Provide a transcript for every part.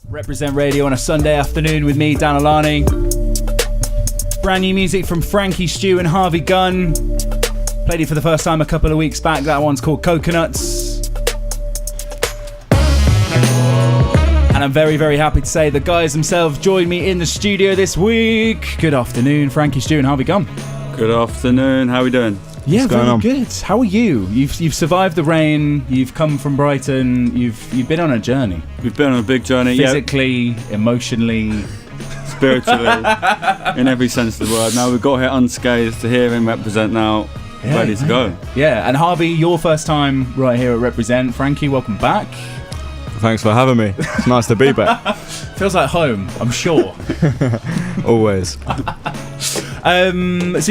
Reprezent Radio on a Sunday afternoon with me, Dan Alani. Brand new music from Frankie Stew and Harvey Gunn. Played it for the first time a couple of weeks back. That one's called Coconuts. And I'm very, very happy to say the guys themselves joined me in the studio this week. Good afternoon, Frankie Stew and Harvey Gunn. Good afternoon. How are we doing? Yeah, very good. How are you? You've survived the rain. You've come from Brighton. You've been on a journey. We've been on a big journey. Physically, emotionally, spiritually, in every sense of the word. Now we've got here unscathed to hear him represent now, ready to go. Yeah, and Harvey, your first time right here at Reprezent. Frankie, welcome back. Thanks for having me. It's nice to be back. Feels like home, I'm sure. Always. So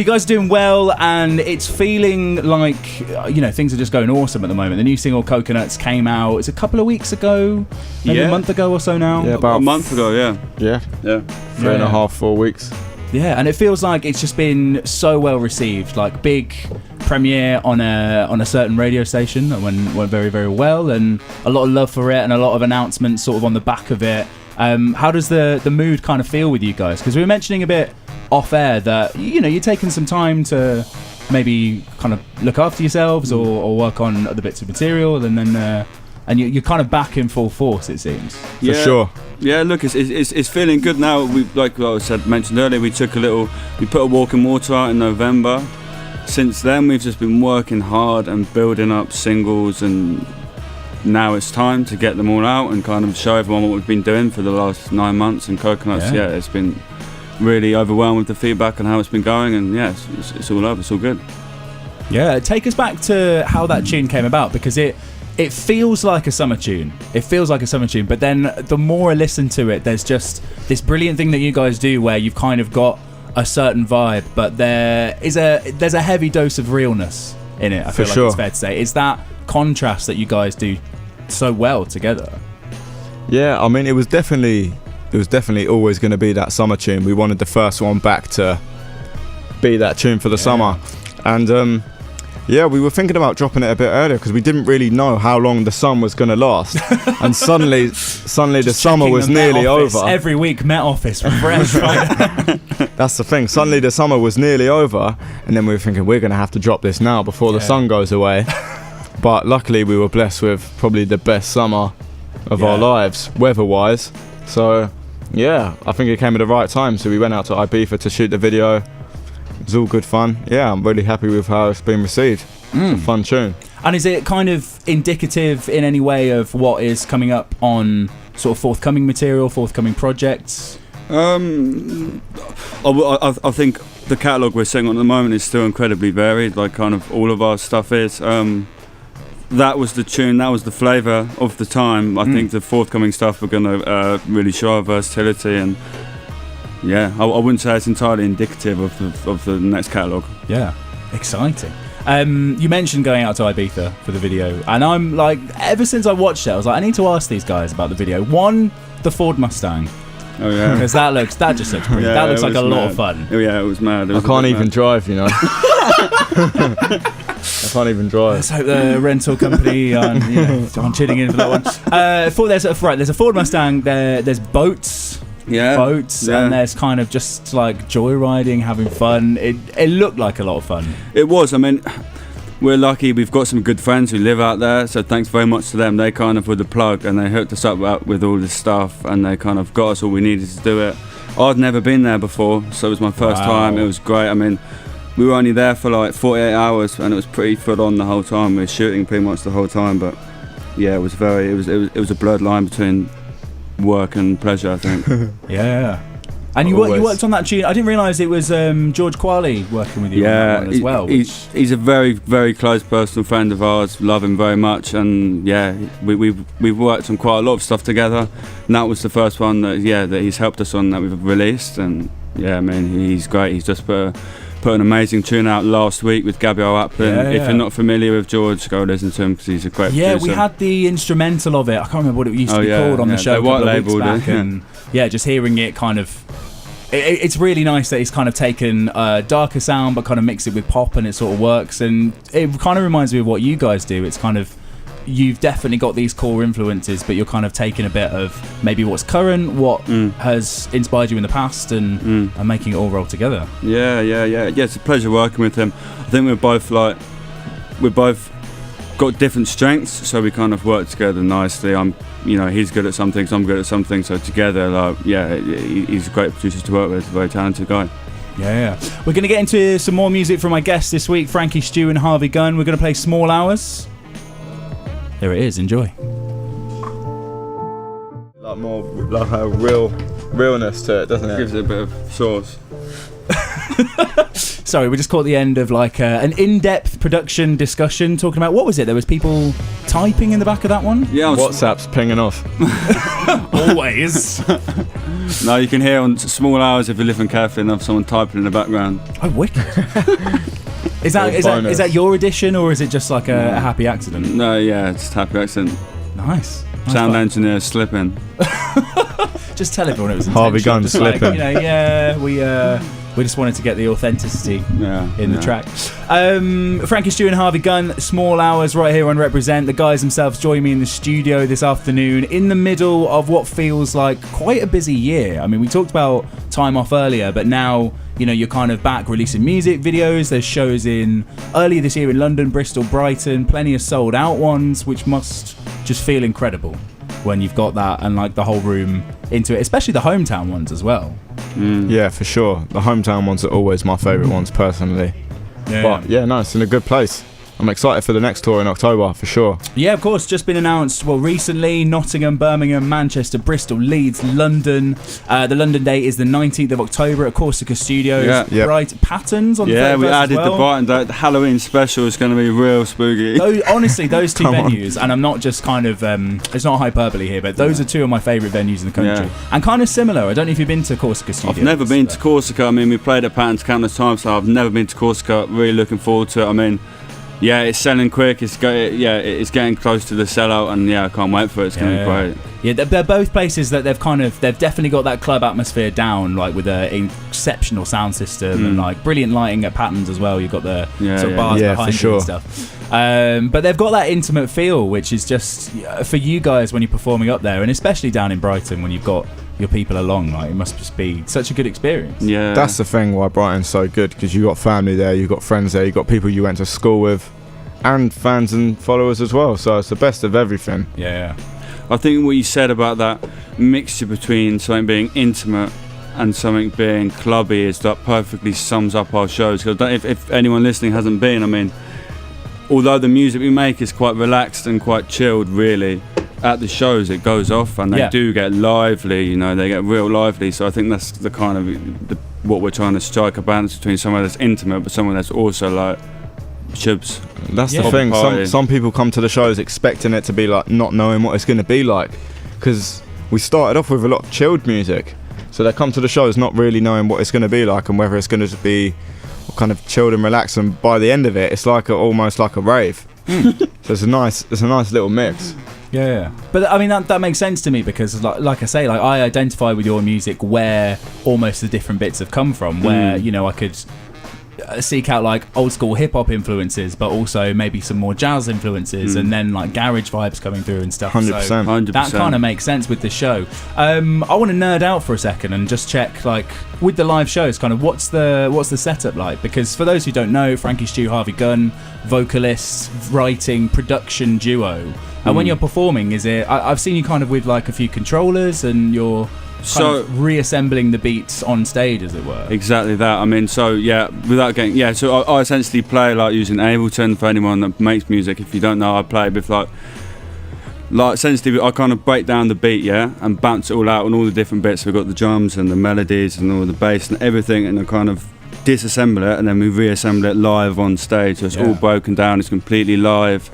you guys are doing well, and it's feeling like, things are just going awesome at the moment. The new single Coconuts came out, it's a couple of weeks ago, maybe a month ago or so now. Yeah, about a month ago, yeah. Yeah. 3.5, 4 weeks. Yeah, and it feels like it's just been so well received, like big premiere on a certain radio station that went very, very well, and a lot of love for it and a lot of announcements sort of on the back of it. How does the mood kind of feel with you guys? Because we were mentioning a bit off air that you're taking some time to maybe kind of look after yourselves or work on other bits of material, and then and you're kind of back in full force, it seems. For sure. Yeah, look, it's feeling good now. We, like I mentioned earlier, we put a walk in water out in November. Since then, we've just been working hard and building up singles, and now it's time to get them all out and kind of show everyone what we've been doing for the last 9 months. And Coconuts, it's been really overwhelmed with the feedback and how it's been going, and it's all over, it's all good. Yeah, take us back to how that tune came about, because it feels like a summer tune. It feels like a summer tune, but then the more I listen to it, there's just this brilliant thing that you guys do where you've kind of got a certain vibe, but there's a heavy dose of realness in it. I feel like it's fair to say. It's that contrast that you guys do so well together. Yeah, I mean, it was definitely always going to be that summer tune. We wanted the first one back to be that tune for the summer, and we were thinking about dropping it a bit earlier because we didn't really know how long the sun was going to last. And suddenly the summer was nearly over. Every week, Met Office refresh. That's the thing. Suddenly the summer was nearly over, and then we were thinking we're going to have to drop this now before the sun goes away. But luckily we were blessed with probably the best summer of our lives, weather-wise. So I think it came at the right time. So we went out to Ibiza to shoot the video. It was all good fun. Yeah, I'm really happy with how it's been received. It's a fun tune. And is it kind of indicative in any way of what is coming up on sort of forthcoming material, forthcoming projects? I think the catalogue we're sitting on at the moment is still incredibly varied, like kind of all of our stuff is. That was the tune, that was the flavour of the time. I think the forthcoming stuff we're going to really show our versatility, and I wouldn't say it's entirely indicative of the next catalogue. Yeah, exciting. You mentioned going out to Ibiza for the video, and I'm like, ever since I watched it, I was like, I need to ask these guys about the video. One, the Ford Mustang. Oh yeah, because that just looks pretty. That looks like a lot of fun. Oh yeah, it was mad. I can't even drive, I can't even drive. Let's hope the rental company aren't chitting in for that one. There's a Ford Mustang. There's boats. And there's kind of just like joyriding, having fun. It looked like a lot of fun. It was. I mean, we're lucky. We've got some good friends who live out there, so thanks very much to them. They kind of were the plug, and they hooked us up with all this stuff, and they kind of got us all we needed to do it. I'd never been there before, so it was my first time. It was great. I mean, we were only there for like 48 hours, and it was pretty full on the whole time. We were shooting pretty much the whole time, but it was a blurred line between work and pleasure, I think. Yeah. And you worked on that tune. I didn't realise it was George Qualley working with you on that one as well. He's a very, very close personal friend of ours. Love him very much, and we've worked on quite a lot of stuff together. And that was the first one that he's helped us on that we've released. And he's great. He's just put an amazing tune out last week with Gabriel Applin. If you're not familiar with George, go listen to him because he's a great producer. We had the instrumental of it. I can't remember what it used to be called on the show a couple of weeks back. And just hearing it kind of... It's really nice that he's kind of taken a darker sound but kind of mixed it with pop, and it sort of works. And it kind of reminds me of what you guys do. It's kind of you've definitely got these core influences, but you're kind of taking a bit of maybe what's current, what has inspired you in the past, and making it all roll together. Yeah, it's a pleasure working with him. I think we're both got different strengths, so we kind of work together nicely. He's good at some things, I'm good at some things, so together, he's a great producer to work with, a very talented guy. Yeah. We're going to get into some more music from my guests this week, Frankie Stew and Harvey Gunn. We're going to play Small Hours. There it is, enjoy. Like more, like a realness to it, doesn't it? Gives it a bit of sauce. Sorry, we just caught the end of an in-depth production discussion talking about, what was it? There was people typing in the back of that one? Yeah, WhatsApp's pinging off. Always. No, you can hear on Small Hours if you live in Cafe and have someone typing in the background. Oh, wicked. Is that your addition, or is it just like a happy accident? No, yeah, it's a happy accident. Nice. Sound engineer slipping. Just tell everyone it was Harvey Gunn just slipping. We just wanted to get the authenticity in the track. Frankie Stew and Harvey Gunn, Small Hours, right here on Reprezent. The guys themselves join me in the studio this afternoon in the middle of what feels like quite a busy year. I mean, we talked about time off earlier, but now, you're kind of back releasing music videos. There's shows earlier this year in London, Bristol, Brighton, plenty of sold out ones, which must just feel incredible when you've got that and the whole room into it, especially the hometown ones as well. Yeah, for sure. The hometown ones are always my favourite ones personally. But it's in a good place. I'm excited for the next tour in October, for sure. Yeah, of course. Just been announced, recently, Nottingham, Birmingham, Manchester, Bristol, Leeds, London. The London date is the 19th of October at Corsica Studios. Yeah. Bright Patterns on the 31st. Yeah, we added as well. the Brighton date. The Halloween special is going to be real spooky. Honestly, those two venues, and I'm not just kind of, it's not hyperbole here, but those are two of my favourite venues in the country. Yeah. And kind of similar. I don't know if you've been to Corsica Studios. I've never been to Corsica. I mean, we played at Patterns countless times, so I've never been to Corsica. Really looking forward to it. I mean, yeah, it's selling quick. It's getting close to the sellout, and I can't wait for it. It's going to be great. Yeah, they're both places that they've definitely got that club atmosphere down, with an exceptional sound system and brilliant lighting at Patterns as well. You've got the sort of bars behind you and stuff. But they've got that intimate feel, which is just for you guys when you're performing up there, and especially down in Brighton when you've got your people along. It must just be such a good experience. Yeah, that's the thing why Brighton's so good, because you got family there, you got friends there, you got people you went to school with, and fans and followers as well. So it's the best of everything. Yeah. I think what you said about that mixture between something being intimate and something being clubby is that perfectly sums up our shows. Because if anyone listening hasn't been, I mean, although the music we make is quite relaxed and quite chilled, really, at the shows it goes off and they do get lively. They get real lively. So I think that's the kind of what we're trying to strike a balance between someone that's intimate but someone that's also chubs. That's the thing. Some people come to the shows expecting it to be not knowing what it's going to be like, because we started off with a lot of chilled music, so they come to the shows not really knowing what it's going to be like and whether it's going to be kind of chilled and relaxed, and by the end of it it's almost like a rave. So it's a nice little mix. Yeah. But I mean that makes sense to me, because like I say, I identify with your music where almost the different bits have come from, where I could seek out old school hip hop influences, but also maybe some more jazz influences, and then garage vibes coming through and stuff. 100%. So 100%. That kind of makes sense with the show. I want to nerd out for a second and just check with the live shows, kind of what's the setup like? Because for those who don't know, Frankie Stew Harvey Gunn, vocalist, writing, production duo. And when you're performing, is it? I've seen you kind of with a few controllers, and you're kind of reassembling the beats on stage, as it were. Exactly that. I mean, so without getting so I essentially play using Ableton. For anyone that makes music, if you don't know, I play with essentially I kind of break down the beat, and bounce it all out on all the different bits. We've got the drums and the melodies and all the bass and everything, and I kind of disassemble it, and then we reassemble it live on stage. So it's all broken down. It's completely live.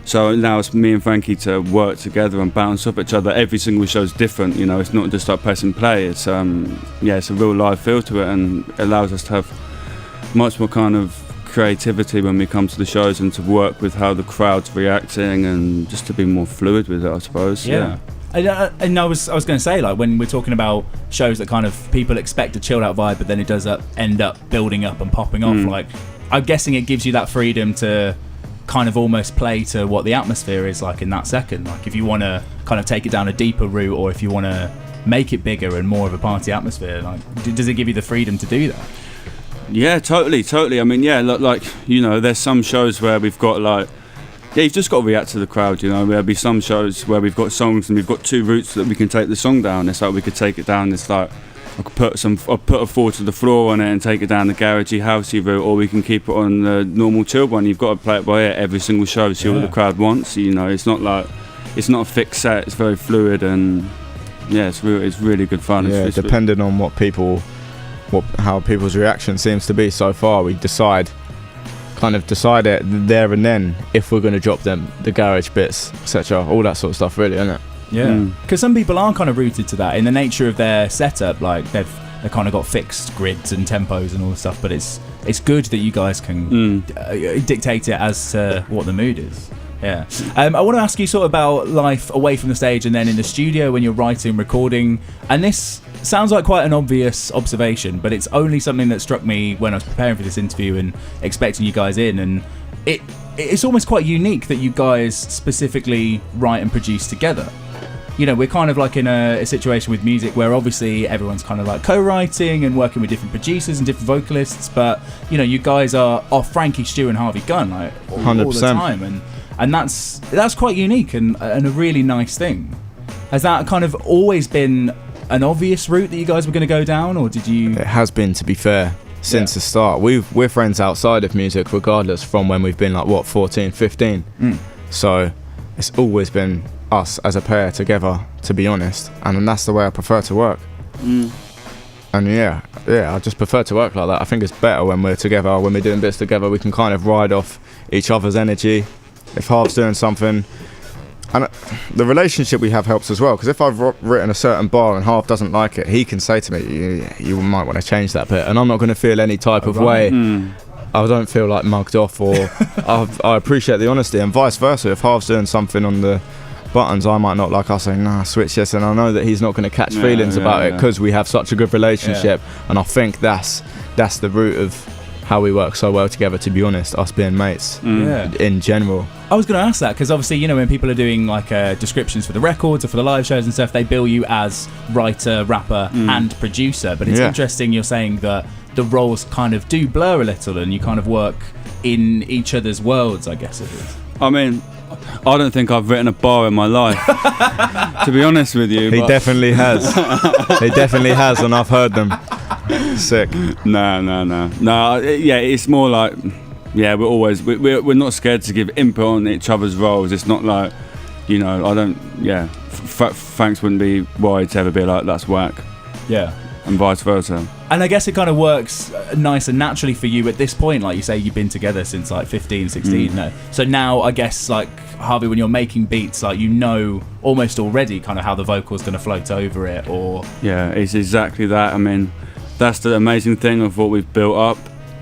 So now it's me and Frankie to work together and bounce off each other. Every single show is different, it's not just press and play. It's it's a real live feel to it, and it allows us to have much more kind of creativity when we come to the shows, and to work with how the crowd's reacting, and just to be more fluid with it, I suppose. Yeah. And I was going to say, when we're talking about shows that kind of people expect a chilled out vibe, but then it does end up building up and popping off. I'm guessing it gives you that freedom to kind of almost play to what the atmosphere is like in that second. Like if you want to kind of take it down a deeper route, or if you want to make it bigger and more of a party atmosphere, like does it give you the freedom to do that? Yeah, totally. I mean, yeah, like, you know, there's some shows where we've got like, yeah, you've just got to react to the crowd, you know. There'll be some shows where we've got songs and we've got two routes that we can take the song down. It's like we could take it down, it's like I'll put a 4 to the floor on it and take it down the garagey, housey route, or we can keep it on the normal chill one. You've got to play it by ear every single show, see what the crowd wants, you know. It's not a fixed set, it's very fluid, and yeah, it's really good fun. Yeah, it's depending on how people's reaction seems to be so far, we decide it there and then if we're going to drop them the garage bits, etc., all that sort of stuff, really, isn't it? Yeah, because some people are kind of rooted to that in the nature of their setup. Like they've kind of got fixed grids and tempos and all this stuff, but it's good that you guys can dictate it as to what the mood is. Yeah. I want to ask you sort of about life away from the stage and then in the studio when you're writing, recording. And this sounds like quite an obvious observation, but it's only something that struck me when I was preparing for this interview and expecting you guys in. And it's almost quite unique that you guys specifically write and produce together. You know, we're kind of like in a situation with music where obviously everyone's kind of like co-writing and working with different producers and different vocalists, but you know, you guys are Frankie Stew and Harvey Gunn like all 100%. the time, and that's quite unique and a really nice thing. Has that kind of always been an obvious route that you guys were going to go down, or did you? It has been, to be fair, since the start. We're friends outside of music regardless, from when we've been like 14, 15. So it's always been us as a pair together, to be honest, and that's the way I prefer to work. And yeah, I just prefer to work like that. I think it's better when we're together, when we're doing bits together. We can kind of ride off each other's energy. If Harv's doing something, and the relationship we have helps as well, because if I've written a certain bar and Harv doesn't like it, he can say to me, you might want to change that bit, and I'm not going to feel any type of way. I don't feel like mugged off, or I appreciate the honesty, and vice versa. If Harv's doing something on the buttons I might not like, I'll say, nah, switch this, and I know that he's not going to catch feelings about it because we have such a good relationship. And I think that's the root of how we work so well together, to be honest, us being mates in general. I was going to ask that because obviously, you know, when people are doing like descriptions for the records or for the live shows and stuff, they bill you as writer, rapper and producer, but it's interesting you're saying that the roles kind of do blur a little and you kind of work in each other's worlds, I guess it is. I mean, I don't think I've written a bar in my life, to be honest with you. He definitely has. He definitely has, and I've heard them. Sick. No. Yeah, it's more like, yeah, we're not scared to give input on each other's roles. It's not like, you know, I don't. Yeah, Franks wouldn't be worried to ever be like, that's whack. Yeah. And vice versa. And I guess it kind of works nice and naturally for you at this point. Like you say, you've been together since like 15, 16. No. So now I guess like Harvey, when you're making beats, like you know almost already kind of how the vocal's going to float over it, or... Yeah, it's exactly that. I mean, that's the amazing thing of what we've built up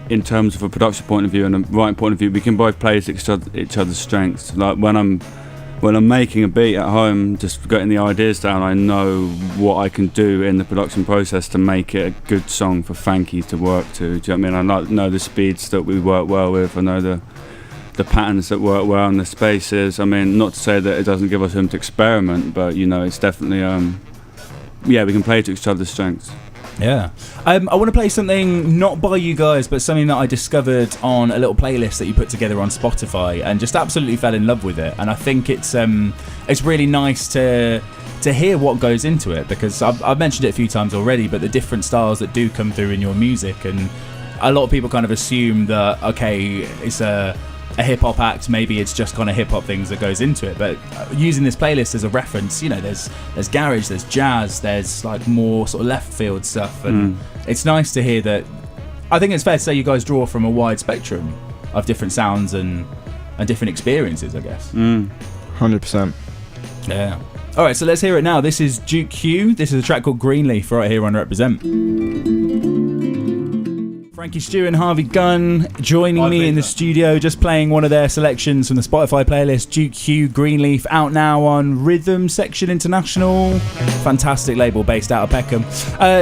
in terms of a production point of view and a writing point of view. We can both play to each other's strengths. Like when I'm making a beat at home, just getting the ideas down, I know what I can do in the production process to make it a good song for Frankie to work to. Do you know what I mean? I know the speeds that we work well with. I know the patterns that work well and the spaces. I mean, not to say that it doesn't give us room to experiment, but you know, it's definitely we can play to each other's strengths. Yeah. I want to play something not by you guys, but something that I discovered on a little playlist that you put together on Spotify and just absolutely fell in love with it. And I think it's really nice to hear what goes into it, because I've mentioned it a few times already, but the different styles that do come through in your music, and a lot of people kind of assume that, okay, it's a hip-hop act, maybe it's just kind of hip-hop things that goes into it, but using this playlist as a reference, you know, there's garage, there's jazz, there's like more sort of left field stuff, and it's nice to hear that. I think it's fair to say you guys draw from a wide spectrum of different sounds and different experiences, I guess. 100%. Yeah. Alright, so let's hear it now. This is Duke Hugh. This is a track called Greenleaf right here on Reprezent. Frankie Stew and Harvey Gunn joining me in the studio, just playing one of their selections from the Spotify playlist, Duke Hugh Greenleaf, out now on Rhythm Section International. Fantastic label based out of Peckham.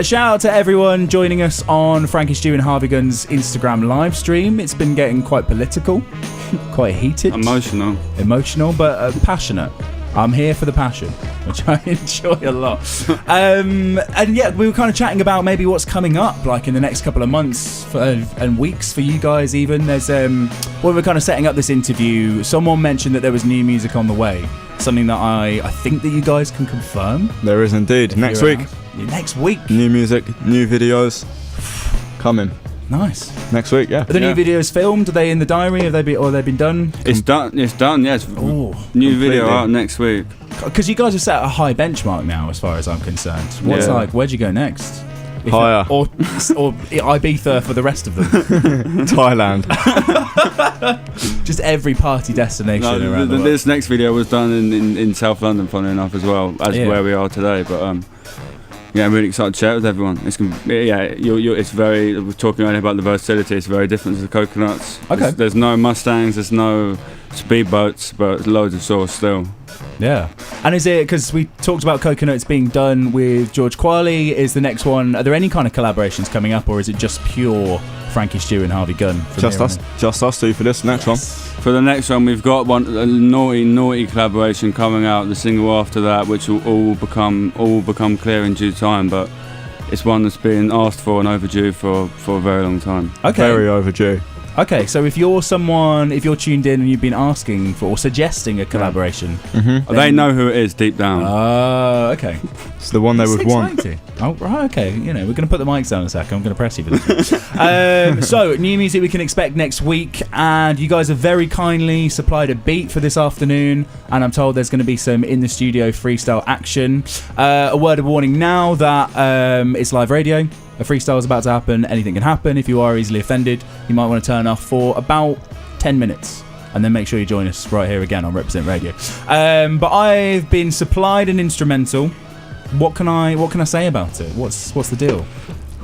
Shout out to everyone joining us on Frankie Stew and Harvey Gunn's Instagram live stream. It's been getting quite political, quite heated. Emotional, but passionate. I'm here for the passion, which I enjoy a lot. And yeah, we were kind of chatting about maybe what's coming up, like in the next couple of months and weeks for you guys even. There's, when we were kind of setting up this interview, someone mentioned that there was new music on the way. Something that I think that you guys can confirm. There is indeed. Next week. Next week. New music, new videos coming. Nice. Next week, yeah. Are the new videos filmed? Are they in the diary? Have they been done? It's done. Yes. New video out next week. Because you guys have set a high benchmark now, as far as I'm concerned. What's like? Where'd you go next? Higher. Or Ibiza for the rest of them. Thailand. Just every party destination around the world. This next video was done in South London, funnily enough, as well as where we are today. But yeah, I'm really excited to share it with everyone. It's it's very. We're talking earlier about the versatility. It's very different to the Coconuts. Okay. There's no Mustangs. There's no speedboats, but loads of sauce still. Yeah. And is it because we talked about Coconuts being done with George Qualley? Is the next one? Are there any kind of collaborations coming up, or is it just pure Frankie Stew and Harvey Gunn? Just us two for this next one. For the next one, we've got a naughty collaboration coming out. The single after that, which will all become clear in due time. But it's one that's been asked for and overdue for a very long time. Okay. Very overdue. Okay, so if you're tuned in and you've been asking for or suggesting a collaboration, they know who it is deep down. Oh, okay. It's the one they would want. Oh, right, okay. You know, we're going to put the mics down in a sec. I'm going to press you for this. So, new music we can expect next week, and you guys have very kindly supplied a beat for this afternoon, and I'm told there's going to be some in the studio freestyle action. A word of warning now that it's live radio. A freestyle is about to happen. Anything can happen. If you are easily offended, you might want to turn off for about 10 minutes and then make sure you join us right here again on Reprezent Radio. But I've been supplied an instrumental. What can I say about it? What's the deal?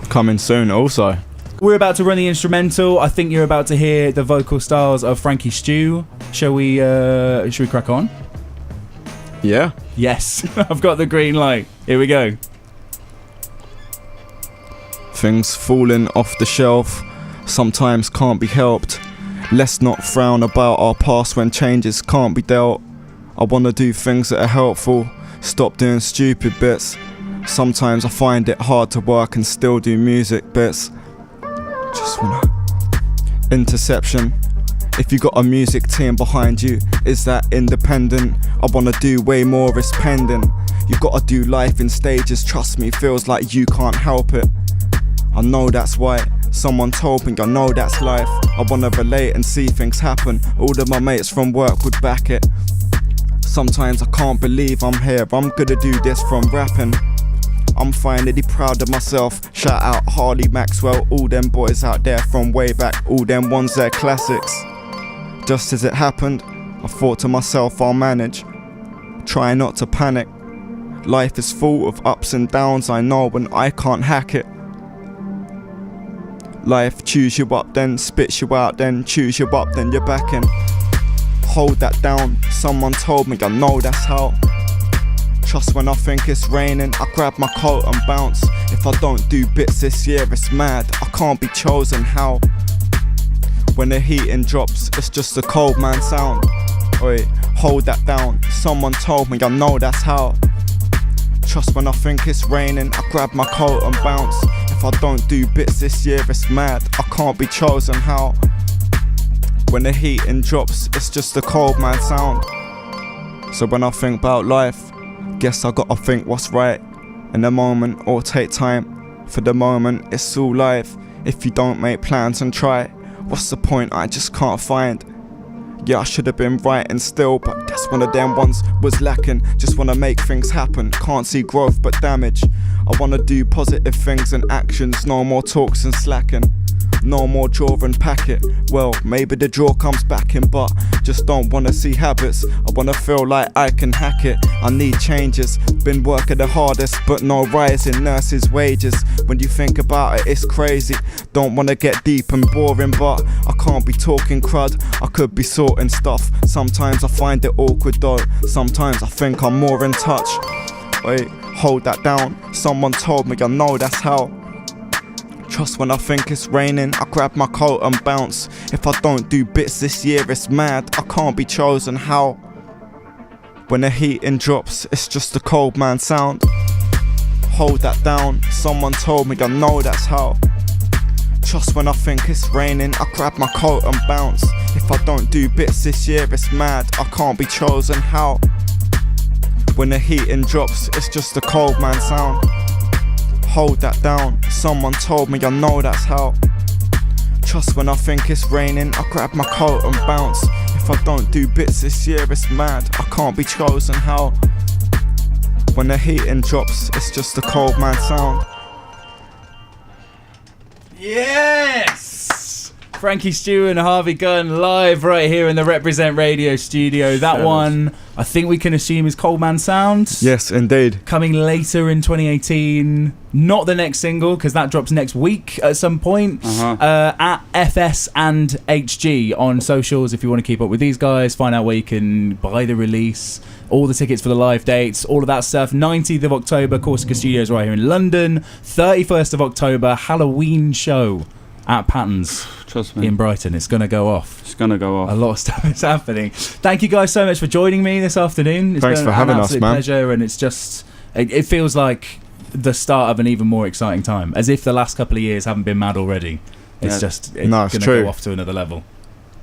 Coming soon also. We're about to run the instrumental. I think you're about to hear the vocal styles of Frankie Stew. Shall we crack on? Yeah. Yes. I've got the green light. Here we go. Things falling off the shelf sometimes can't be helped. Let's not frown about our past when changes can't be dealt. I wanna do things that are helpful, stop doing stupid bits. Sometimes I find it hard to work and still do music bits. Just wanna interception. If you got a music team behind you, is that independent? I wanna do way more, it's pending. You gotta do life in stages, trust me, feels like you can't help it. I know that's why someone told me, I know that's life. I wanna relate and see things happen. All of my mates from work would back it. Sometimes I can't believe I'm here, I'm gonna do this from rapping. I'm finally proud of myself. Shout out Harley Maxwell, all them boys out there from way back, all them ones they're classics. Just as it happened, I thought to myself I'll manage. Try not to panic. Life is full of ups and downs, I know, and I can't hack it. Life chews you up, then spits you out, then chews you up, then you're back in. Hold that down, someone told me, I know that's how. Trust when I think it's raining, I grab my coat and bounce. If I don't do bits this year, it's mad, I can't be chosen, how? When the heating drops, it's just a cold man sound. Oi, hold that down, someone told me, I know that's how. Trust when I think it's raining, I grab my coat and bounce. If I don't do bits this year, it's mad, I can't be chosen, how? When the heating drops, it's just a cold man sound. So when I think about life, guess I gotta think what's right in the moment, or take time. For the moment, it's all life. If you don't make plans and try, what's the point? I just can't find. Yeah, I should have been writing still, but that's one of them ones was lacking. Just wanna make things happen, can't see growth but damage. I wanna do positive things and actions, no more talks and slacking. no more draw and packet. Well, maybe the draw comes back in, but just don't wanna see habits. I wanna feel like I can hack it. I need changes, been working the hardest, but no rise in nurses' wages. When you think about it, it's crazy. Don't wanna get deep and boring, but I can't be talking crud. I could be sorting stuff. Sometimes I find it awkward though. Sometimes I think I'm more in touch. Wait, hold that down. Someone told me I know that's how. Trust when I think it's raining, I grab my coat and bounce. If I don't do bits this year, it's mad. I can't be chosen how. When the heating drops, it's just a cold man sound. Hold that down. Someone told me I know that's how. Trust when I think it's raining, I grab my coat and bounce. If I don't do bits this year, it's mad. I can't be chosen how. When the heating drops, it's just a cold man sound. Hold that down. Someone told me I know that's how. Trust when I think it's raining, I grab my coat and bounce. If I don't do bits this year, it's mad. I can't be chosen how. When the heating drops, it's just a cold man sound. Yes! Frankie Stew and Harvey Gunn live right here in the Reprezent radio studio. That one, I think we can assume is Cold Man Sound. Yes, indeed. Coming later in 2018. Not the next single, because that drops next week at some point. At FS and HG on socials if you want to keep up with these guys. Find out where you can buy the release. All the tickets for the live dates, all of that stuff. 19th of October, Corsica Studios right here in London. 31st of October, Halloween show at Patton's. Trust me. In Brighton. It's going to go off. It's going to go off. A lot of stuff is happening. Thank you guys so much for joining me this afternoon. It's Thanks been for having us, man. Pleasure, and it's just, it feels like the start of an even more exciting time. As if the last couple of years haven't been mad already. It's just going to go off to another level.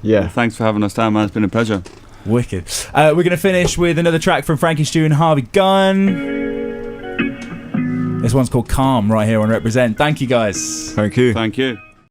Yeah. Well, thanks for having us down, man. It's been a pleasure. Wicked. We're going to finish with another track from Frankie Stew and Harvey Gunn. This one's called Calm right here on Reprezent. Thank you guys. Thank you. Thank you.